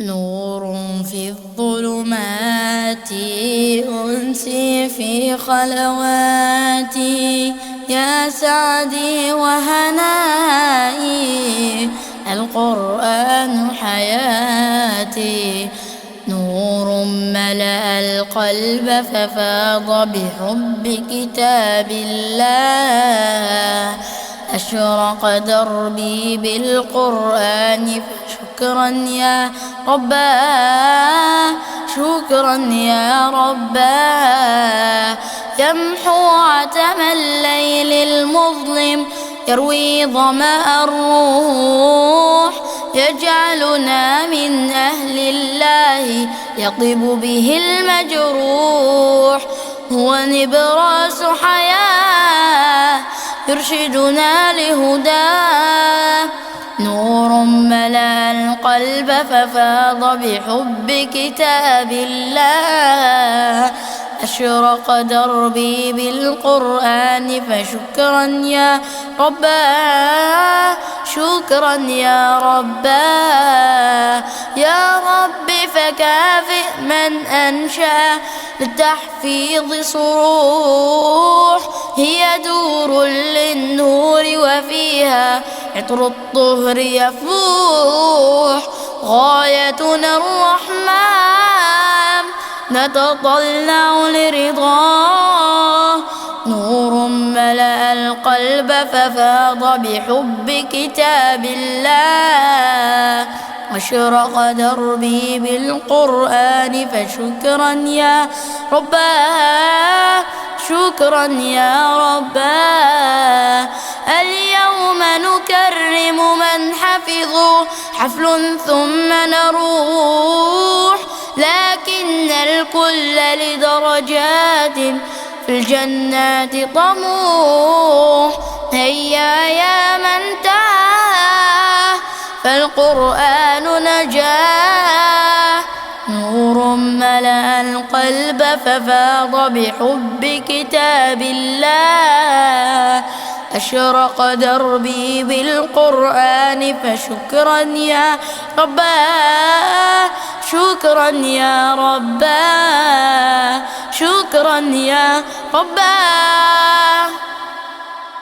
نور في الظلمات أنسي في خلواتي، يا سعدي وهنائي القرآن حياتي. نور ملأ القلب ففاض بحب كتاب الله، أشرق دربي بالقرآن فشكرا يا رباه، شكرا يا رباه. يمحو عتم الليل المظلم، يروي ظمأ الروح، يجعلنا من أهل الله يطيب به المجروح. هو نبراس حياة يرشدنا لهداه، نور ملأ القلب ففاض بحب كتاب الله، أشرق دربي بالقرآن فشكرا يا رباه، شكرا يا رباه. يا رب فكافئ من أنشأ للتحفيظ صروح، هي دور للنور وفيها عطر الطهر يفوح. غايتنا الرحمن نتطلع لرضاه، نور ملأ القلب ففاض بحب كتاب الله، أشرق دربي بالقرآن فشكرا يا رباه، شكرا يا رباه. اليوم نكرم من حفظوا حفل ثم نروح، لكن الكل لدرجات في الجنات طموح. هيا يا من تعاه فالقرآن نجاه، نور ملأ القلب ففاض بحب كتاب الله، أشرق دربي بالقرآن فشكرا يا رباه، شكرا يا رباه، شكرا يا رباه.